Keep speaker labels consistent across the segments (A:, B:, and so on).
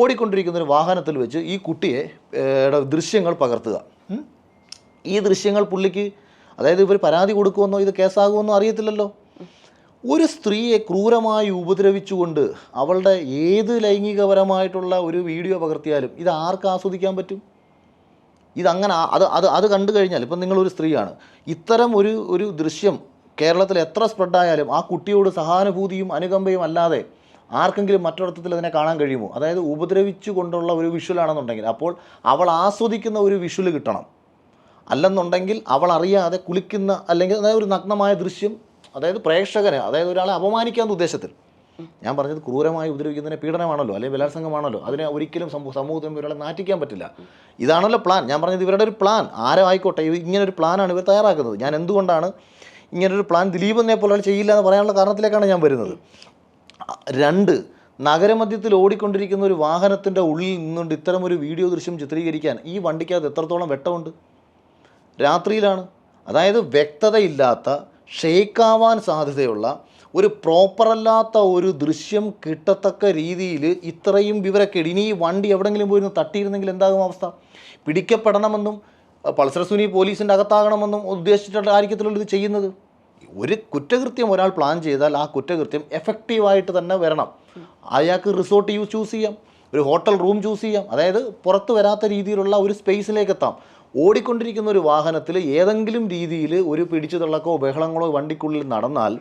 A: ഓടിക്കൊണ്ടിരിക്കുന്ന ഒരു വാഹനത്തിൽ വെച്ച് ഈ കുട്ടിയെ ദൃശ്യങ്ങൾ പകർത്തുക. ഈ ദൃശ്യങ്ങൾ പുള്ളിക്ക്, അതായത് ഇവർ പരാതി കൊടുക്കുമെന്നോ ഇത് കേസാകുമെന്നോ അറിയത്തില്ലല്ലോ. ഒരു സ്ത്രീയെ ക്രൂരമായി ഉപദ്രവിച്ചുകൊണ്ട് അവളുടെ ഏത് ലൈംഗികപരമായിട്ടുള്ള ഒരു വീഡിയോ പകർത്തിയാലും ഇത് ആർക്ക് ആസ്വദിക്കാൻ പറ്റും? ഇതങ്ങനെ അത് കണ്ടു കഴിഞ്ഞാൽ, ഇപ്പം നിങ്ങളൊരു സ്ത്രീയാണ്, ഇത്തരം ഒരു ദൃശ്യം കേരളത്തിൽ എത്ര സ്പ്രെഡായാലും ആ കുട്ടിയോട് സഹാനുഭൂതിയും അനുകമ്പയും അല്ലാതെ ആർക്കെങ്കിലും മറ്റൊരർത്ഥത്തിൽ അതിനെ കാണാൻ കഴിയുമോ? അതായത് ഉപദ്രവിച്ചു കൊണ്ടുള്ള ഒരു വിഷ്വലാണെന്നുണ്ടെങ്കിൽ അപ്പോൾ അവൾ ആസ്വദിക്കുന്ന ഒരു വിഷ്വൽ കിട്ടണം. അല്ലെന്നുണ്ടെങ്കിൽ അവൾ അറിയാതെ കുളിക്കുന്ന, അല്ലെങ്കിൽ അതായത് ഒരു നഗ്നമായ ദൃശ്യം, അതായത് പ്രേക്ഷകനെ, അതായത് ഒരാളെ അപമാനിക്കാവുന്ന ഉദ്ദേശത്തിൽ. ഞാൻ പറഞ്ഞത് ക്രൂരമായി ഉപദ്രവിക്കുന്നതിനെ പീഡനമാണല്ലോ, അല്ലെങ്കിൽ ബലാത്സംഗമാണല്ലോ. അതിനെ ഒരിക്കലും സമൂഹത്തിന് ഒരാളെ നാറ്റിക്കാൻ പറ്റില്ല. ഇതാണല്ലോ പ്ലാൻ. ഞാൻ പറഞ്ഞത് ഇവരുടെ ഒരു പ്ലാൻ, ആരോ ആയിക്കോട്ടെ, ഇങ്ങനൊരു പ്ലാനാണ് ഇവർ തയ്യാറാക്കുന്നത്. ഞാൻ എന്തുകൊണ്ടാണ് ഇങ്ങനൊരു പ്ലാൻ ദിലീപിനെ പോലെ ചെയ്യില്ല എന്ന് പറയാനുള്ള കാരണത്തിലേക്കാണ് ഞാൻ വരുന്നത്. 2, നഗരമധ്യത്തിൽ ഓടിക്കൊണ്ടിരിക്കുന്ന ഒരു വാഹനത്തിൻ്റെ ഉള്ളിൽ നിന്നുകൊണ്ട് ഇത്തരം ഒരു വീഡിയോ ദൃശ്യം ചിത്രീകരിക്കാൻ ഈ വണ്ടിക്കകത്ത് എത്രത്തോളം വെട്ടമുണ്ട്? രാത്രിയിലാണ്. അതായത് വ്യക്തതയില്ലാത്ത, ഷെയ്ക്കാവാൻ സാധ്യതയുള്ള, ഒരു പ്രോപ്പറല്ലാത്ത ഒരു ദൃശ്യം കിട്ടത്തക്ക രീതിയിൽ ഇത്രയും വിവരക്കേട്. ഇനി ഈ വണ്ടി എവിടെയെങ്കിലും പോയിരുന്നു തട്ടിയിരുന്നെങ്കിൽ എന്താകും അവസ്ഥ? പിടിക്കപ്പെടണമെന്നും പൾസർ സുനി പോലീസിൻ്റെ അകത്താകണമെന്നും ഉദ്ദേശിച്ചിട്ടായിരിക്കത്തില്ലല്ലോ ഇത് ചെയ്യുന്നത്. ഒരു കുറ്റകൃത്യം ഒരാൾ പ്ലാൻ ചെയ്താൽ ആ കുറ്റകൃത്യം എഫക്റ്റീവായിട്ട് തന്നെ വരണം. അയാൾക്ക് റിസോർട്ട് ചൂസ് ചെയ്യാം, ഒരു ഹോട്ടൽ റൂം ചൂസ് ചെയ്യാം, അതായത് പുറത്ത് വരാത്ത രീതിയിലുള്ള ഒരു സ്പേസിലേക്ക് എത്താം. ഓടിക്കൊണ്ടിരിക്കുന്ന ഒരു വാഹനത്തിൽ ഏതെങ്കിലും രീതിയിൽ ഒരു പിടിച്ചു തള്ളക്കോ ബഹളങ്ങളോ വണ്ടിക്കുള്ളിൽ നടന്നാൽ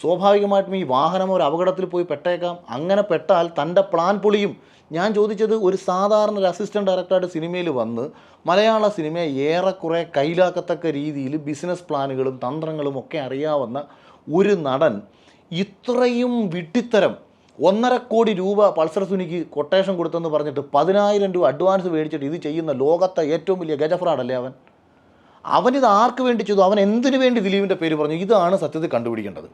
A: സ്വാഭാവികമായിട്ടും ഈ വാഹനം ഒരു അപകടത്തിൽ പോയി പെട്ടേക്കാം. അങ്ങനെ പെട്ടാൽ തൻ്റെ പ്ലാൻ പൊളിയും. ഞാൻ ചോദിച്ചത്, ഒരു സാധാരണ ഒരു അസിസ്റ്റൻറ്റ് ഡയറക്ടറായിട്ട് സിനിമയിൽ വന്ന് മലയാള സിനിമയെ ഏറെക്കുറെ കയ്യിലാക്കത്തക്ക രീതിയിൽ ബിസിനസ് പ്ലാനുകളും തന്ത്രങ്ങളും ഒക്കെ അറിയാവുന്ന ഒരു നടൻ ഇത്രയും വിഡ്ഢിത്തരം, 1.5 കോടി രൂപ പൾസർ സുനിക്ക് കൊട്ടേഷൻ കൊടുത്തെന്ന് പറഞ്ഞിട്ട് 10,000 രൂപ അഡ്വാൻസ് മേടിച്ചിട്ട് ഇത് ചെയ്യുന്ന ലോകത്തെ ഏറ്റവും വലിയ ഗജഫ്രാഡല്ലേ അവനിത് ആർക്ക് വേണ്ടി ചെയ്തു? അവൻ എന്തിനു വേണ്ടി ദിലീപിൻ്റെ പേര് പറഞ്ഞു? ഇതാണ് സത്യത്തിൽ കണ്ടുപിടിക്കേണ്ടത്.